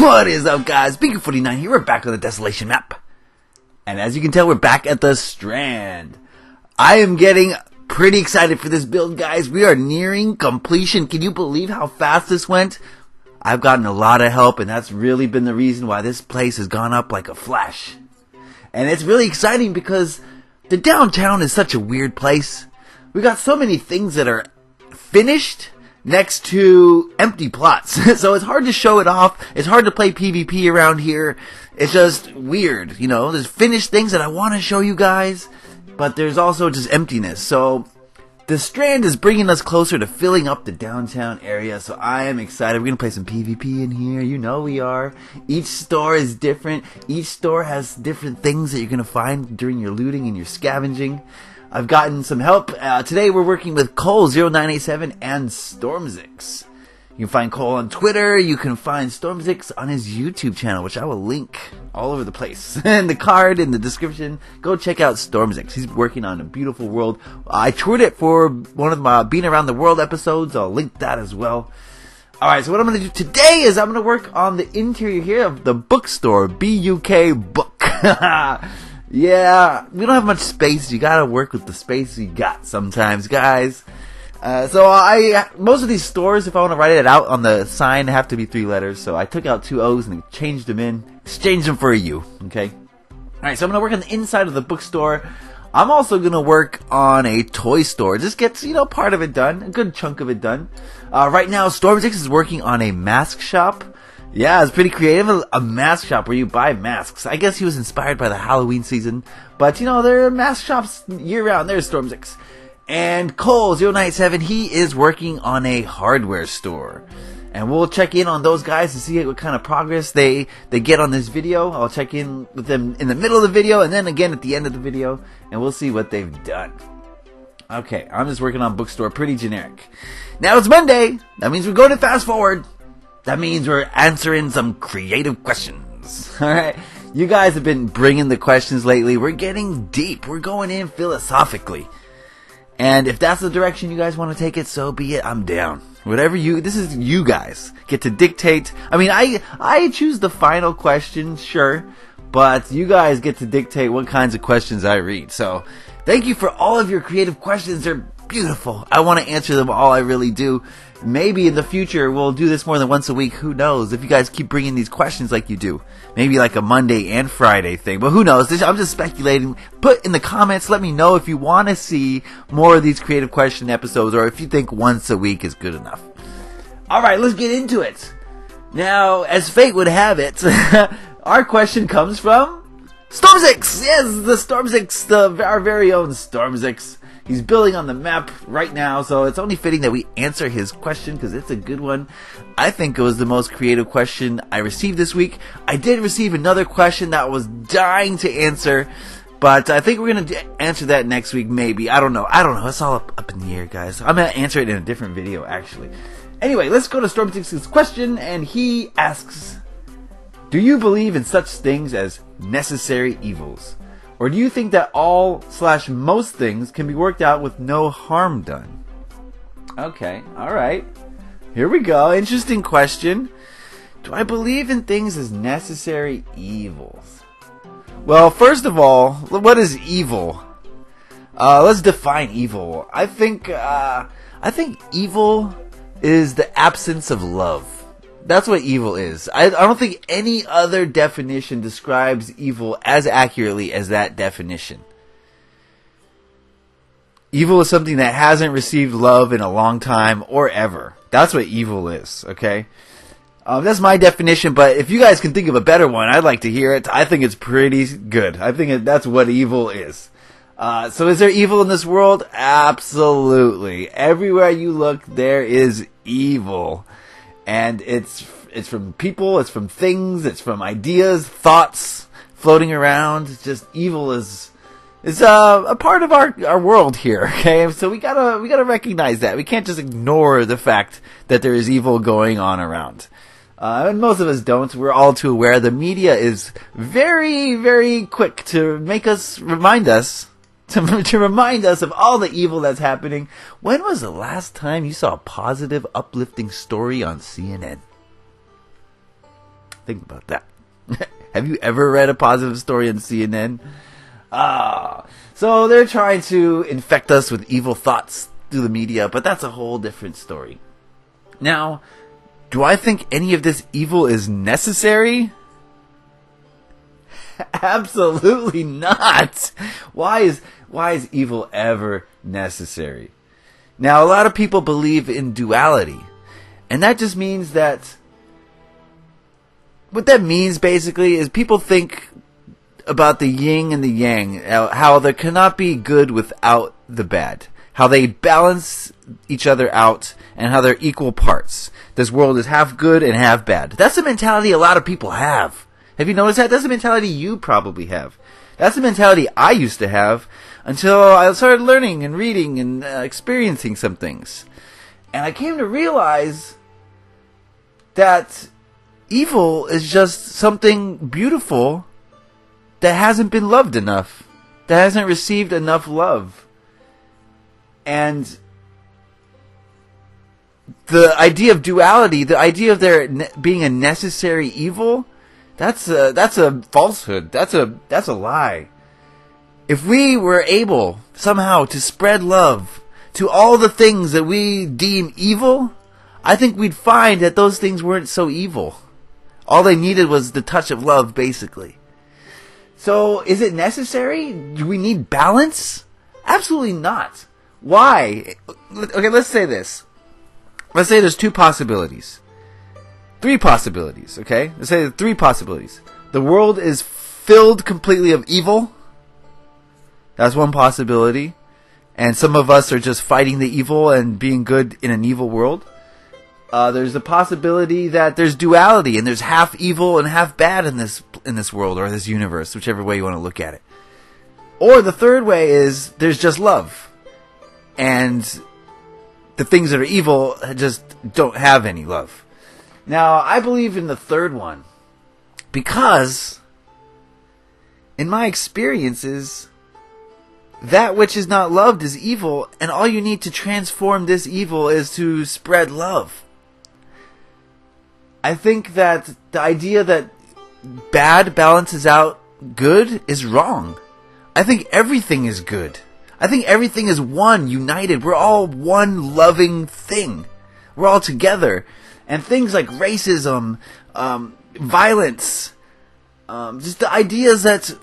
What is up, guys? Beancrew49 here. We're back on the Desolation map. And as you can tell, we're back at the Strand. I am getting pretty excited for this build, guys. We are nearing completion. Can you believe how fast this went? I've gotten a lot of help, and that's really been the reason why this place has gone up like a flash. And it's really exciting because the downtown is such a weird place. We got so many things that are finished next to empty plots. So it's hard to show it off. It's hard to play PvP around here. It's just weird, you know. There's finished things that I want to show you guys, but there's also just emptiness. So the Strand is bringing us closer to filling up the downtown area, so I am excited. We're going to play some PvP in here. You know we are. Each store is different. Each store has different things that you're going to find during your looting and your scavenging. I've gotten some help. Today we're working with Cole0987 and Stormzix. You can find Cole on Twitter. You can find Stormzix on his YouTube channel, which I will link all over the place. In the card, in the description, go check out Stormzix. He's working on a beautiful world. I toured it for one of my Being Around the World episodes. I'll link that as well. Alright, so what I'm going to do today is I'm going to work on the interior here of the bookstore, BUK Book. Yeah, we don't have much space. You gotta work with the space you got sometimes, guys. So most of these stores, if I want to write it out on the sign, have to be 3 letters. So I took out 2 O's and changed them in, exchanged them for a U. Okay. Alright, so I'm gonna work on the inside of the bookstore. I'm also gonna work on a toy store. Just gets, part of it done, a good chunk of it done. Right now, Stormzix is working on a mask shop. Yeah, it's pretty creative. A mask shop where you buy masks. I guess he was inspired by the Halloween season. But, there are mask shops year-round. There's Stormzix. And Cole0987, he is working on a hardware store. And we'll check in on those guys to see what kind of progress they get on this video. I'll check in with them in the middle of the video and then again at the end of the video. And we'll see what they've done. Okay, I'm just working on bookstore. Pretty generic. Now it's Monday. That means we're going to fast forward. That means we're answering some creative questions. Alright, you guys have been bringing the questions lately. We're getting deep. We're going in philosophically. And if that's the direction you guys want to take it, so be it. I'm down. This is you guys get to dictate. I mean, I choose the final question, sure. But you guys get to dictate what kinds of questions I read. So, thank you for all of your creative questions. They're beautiful. I want to answer them all. I really do. Maybe in the future we'll do this more than once a week. Who knows? If you guys keep bringing these questions like you do. Maybe like a Monday and Friday thing. But who knows? I'm just speculating. Put in the comments. Let me know if you want to see more of these creative question episodes or if you think once a week is good enough. Alright, let's get into it. Now, as fate would have it, our question comes from Stormzix. Yes, the Stormzix. Our very own Stormzix. He's building on the map right now, so it's only fitting that we answer his question because it's a good one. I think it was the most creative question I received this week. I did receive another question that I was dying to answer, but I think we're going to answer that next week, maybe. I don't know. It's all up in the air, guys. I'm going to answer it in a different video, actually. Anyway, let's go to Stormzix's question, and he asks, do you believe in such things as necessary evils? Or do you think that all/most things can be worked out with no harm done? Okay, alright. Here we go. Interesting question. Do I believe in things as necessary evils? Well, first of all, what is evil? Let's define evil. I think evil is the absence of love. That's what evil is. I don't think any other definition describes evil as accurately as that definition. Evil is something that hasn't received love in a long time or ever. That's what evil is, okay? That's my definition, but if you guys can think of a better one, I'd like to hear it. I think it's pretty good. I think that's what evil is. So is there evil in this world? Absolutely. Everywhere you look, there is evil. And it's from people, it's from things, it's from ideas, thoughts floating around. It's just evil is a part of our world here, okay? So we gotta recognize that. We can't just ignore the fact that there is evil going on around. And most of us don't. We're all too aware. The media is very, very quick to remind us to remind us of all the evil that's happening. When was the last time you saw a positive, uplifting story on CNN? Think about that. Have you ever read a positive story on CNN? So they're trying to infect us with evil thoughts through the media, but that's a whole different story. Now, do I think any of this evil is necessary? Absolutely not. Why is evil ever necessary? Now, a lot of people believe in duality, and that just means that what that means basically is people think about the yin and the yang, how there cannot be good without the bad, how they balance each other out, and how they're equal parts. This world is half good and half bad. That's the mentality a lot of people have. Have you noticed that? That's the mentality you probably have. That's the mentality I used to have until I started learning and reading and experiencing some things. And I came to realize that evil is just something beautiful that hasn't been loved enough, that hasn't received enough love. And the idea of duality, the idea of there being a necessary evil, that's a falsehood. That's a lie. If we were able somehow to spread love to all the things that we deem evil, I think we'd find that those things weren't so evil. All they needed was the touch of love, basically. So, is it necessary? Do we need balance? Absolutely not. Why? Okay, let's say this. Let's say there's 2 possibilities. 3 possibilities, okay? Let's say there's 3 possibilities. The world is filled completely of evil. That's one possibility. And some of us are just fighting the evil and being good in an evil world. There's a possibility that there's duality and there's half evil and half bad in this world or this universe, whichever way you want to look at it. Or the third way is there's just love. And the things that are evil just don't have any love. Now, I believe in the third one because in my experiences, that which is not loved is evil, and all you need to transform this evil is to spread love. I think that the idea that bad balances out good is wrong. I think everything is good. I think everything is one, united. We're all one loving thing. We're all together. And things like racism, violence, just the ideas that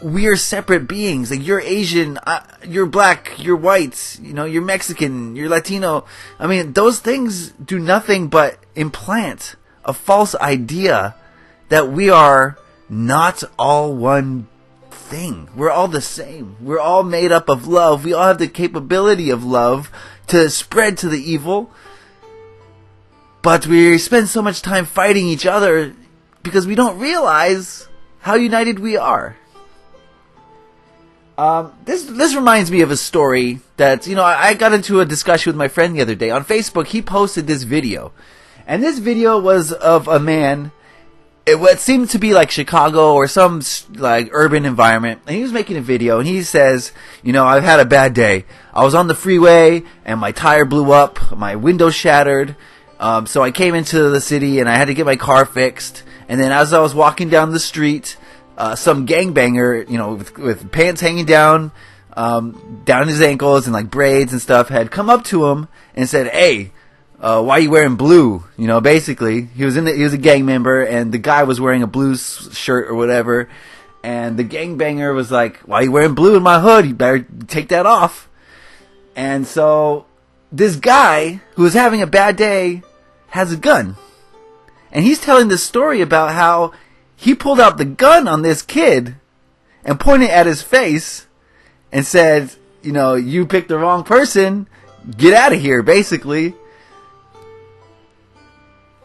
we are separate beings. Like, you're Asian, you're black, you're white, you're Mexican, you're Latino. I mean, those things do nothing but implant a false idea that we are not all one thing. We're all the same. We're all made up of love. We all have the capability of love to spread to the evil. But we spend so much time fighting each other because we don't realize how united we are. This reminds me of a story that, I got into a discussion with my friend the other day. On Facebook, he posted this video. And this video was of a man, what seemed to be like Chicago or some like urban environment. And he was making a video and he says, I've had a bad day. I was on the freeway and my tire blew up, my window shattered. So I came into the city and I had to get my car fixed. And then as I was walking down the street, some gangbanger, with pants hanging down his ankles and like braids and stuff, had come up to him and said, "Hey, why are you wearing blue?" Basically, he was a gang member, and the guy was wearing a blue shirt or whatever. And the gangbanger was like, "Why are you wearing blue in my hood? You better take that off." And so this guy who was having a bad day has a gun, and he's telling this story about how he pulled out the gun on this kid and pointed at his face and said, "You picked the wrong person. Get out of here," basically.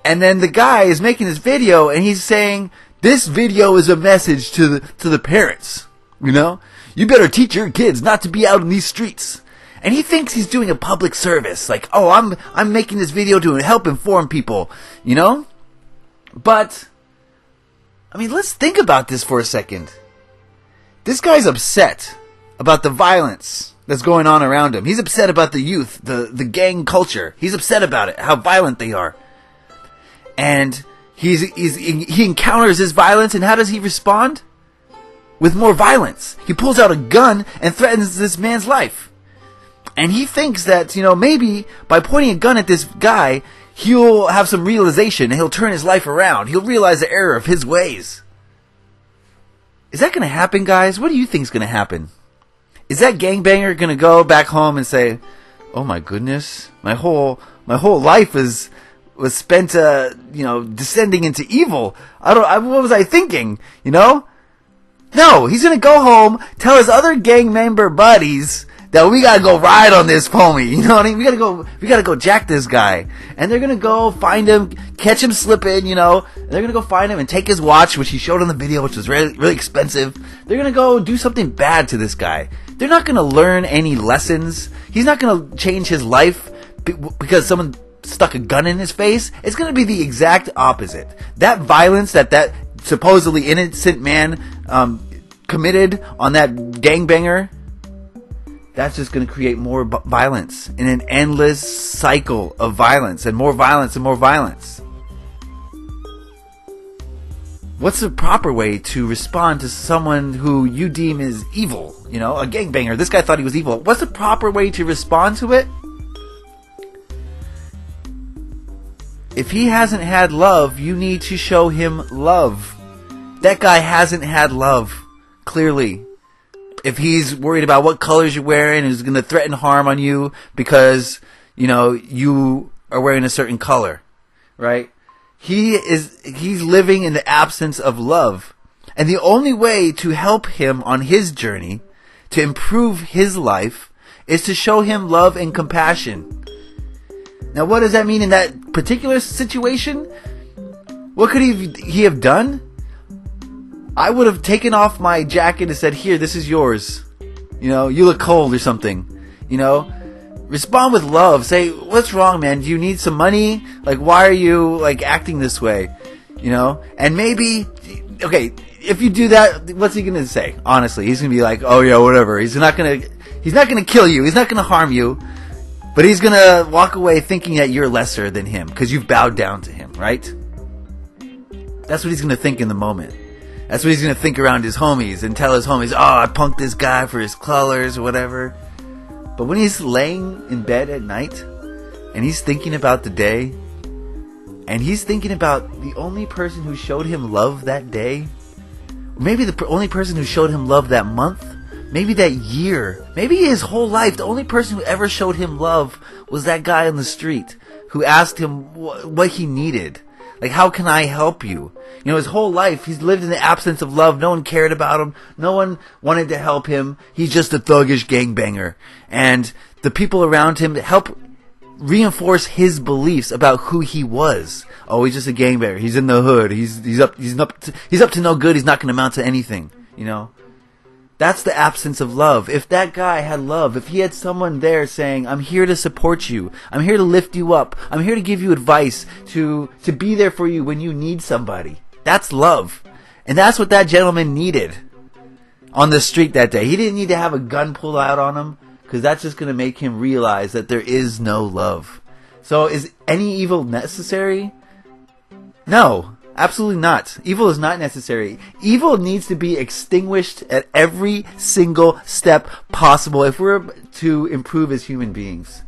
And then the guy is making this video and he's saying, "This video is a message to the parents. You better teach your kids not to be out in these streets." And he thinks he's doing a public service, like, "Oh, I'm making this video to help inform people," But let's think about this for a second. This guy's upset about the violence that's going on around him. He's upset about the youth, the gang culture. He's upset about it, how violent they are. And he encounters this violence, and how does he respond? With more violence. He pulls out a gun and threatens this man's life. And he thinks that, maybe by pointing a gun at this guy, he'll have some realization and he'll turn his life around. He'll realize the error of his ways. Is that going to happen, guys? What do you think is going to happen? Is that gangbanger going to go back home and say, "Oh my goodness, my whole life was spent, descending into evil. What was I thinking? No, he's gonna go home, tell his other gang member buddies that we gotta go ride on this pony. You know what I mean? We gotta go jack this guy. And they're gonna go find him, catch him slipping, and they're gonna go find him and take his watch, which he showed on the video, which was really, really expensive. They're gonna go do something bad to this guy. They're not gonna learn any lessons. He's not gonna change his life because someone stuck a gun in his face. It's gonna be the exact opposite. That violence that supposedly innocent man committed on that gangbanger, that's just going to create more violence in an endless cycle of violence and more violence and more violence. What's the proper way to respond to someone who you deem is evil? A gangbanger. This guy thought he was evil. What's the proper way to respond to it? If he hasn't had love, you need to show him love. That guy hasn't had love, clearly. If he's worried about what colors you're wearing and is going to threaten harm on you because, you are wearing a certain color, right? He's living in the absence of love. And the only way to help him on his journey, to improve his life, is to show him love and compassion. Now, what does that mean in that particular situation? What could he have done? I would have taken off my jacket and said, "Here, this is yours. You look cold or something." Respond with love. Say, "What's wrong, man? Do you need some money? Why are you, acting this way?" And maybe, okay, if you do that, what's he going to say? Honestly, he's going to be like, "Oh yeah, whatever." He's not going to kill you. He's not going to harm you. But he's going to walk away thinking that you're lesser than him because you've bowed down to him, right? That's what he's going to think in the moment. That's what he's going to think around his homies and tell his homies, "Oh, I punked this guy for his colors," or whatever. But when he's laying in bed at night and he's thinking about the day and he's thinking about the only person who showed him love that day, maybe the only person who showed him love that month, maybe that year, maybe his whole life, the only person who ever showed him love was that guy on the street who asked him what he needed. How can I help you? His whole life, he's lived in the absence of love. No one cared about him. No one wanted to help him. He's just a thuggish gangbanger. And the people around him help reinforce his beliefs about who he was. Oh, he's just a gangbanger. He's in the hood. He's up to no good. He's not going to amount to anything. That's the absence of love. If that guy had love, if he had someone there saying, "I'm here to support you. I'm here to lift you up. I'm here to give you advice, to be there for you when you need somebody." That's love. And that's what that gentleman needed on the street that day. He didn't need to have a gun pulled out on him because that's just going to make him realize that there is no love. So is any evil necessary? No. Absolutely not. Evil is not necessary. Evil needs to be extinguished at every single step possible if we're to improve as human beings.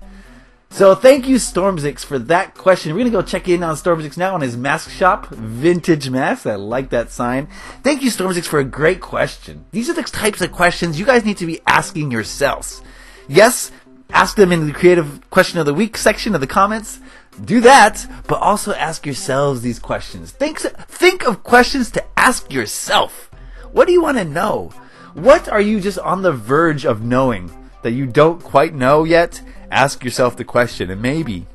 So thank you, Stormzix, for that question. We're going to go check in on Stormzix now on his mask shop, Vintage Masks. I like that sign. Thank you, Stormzix, for a great question. These are the types of questions you guys need to be asking yourselves. Yes, ask them in the Creative Question of the Week section of the comments. Do that, but also ask yourselves these questions. Think of questions to ask yourself. What do you want to know? What are you just on the verge of knowing that you don't quite know yet? Ask yourself the question, and maybe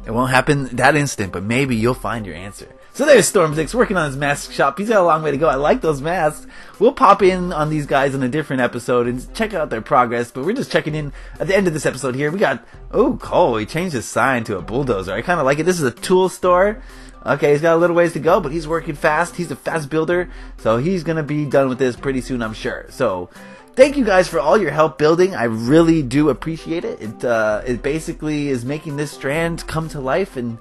it won't happen that instant, but maybe you'll find your answer. So there's Stormzix working on his mask shop. He's got a long way to go. I like those masks. We'll pop in on these guys in a different episode and check out their progress, but we're just checking in at the end of this episode here. We got, Cole, he changed his sign to a bulldozer. I kind of like it. This is a tool store. Okay, he's got a little ways to go, but he's working fast. He's a fast builder, so he's going to be done with this pretty soon, I'm sure. So thank you guys for all your help building. I really do appreciate it. It basically is making this Strand come to life, and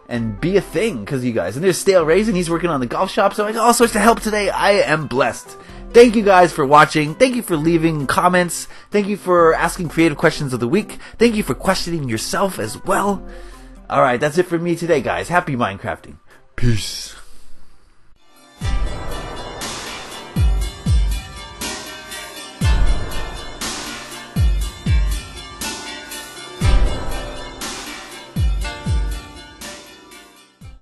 and be a thing because you guys. And there's Stale Raisin, he's working on the golf shop, so I got all sorts of help today. I am blessed. Thank you guys for watching. Thank you for leaving comments. Thank you for asking creative questions of the week. Thank you for questioning yourself as well. Alright, that's it for me today, guys. Happy Minecrafting. Peace.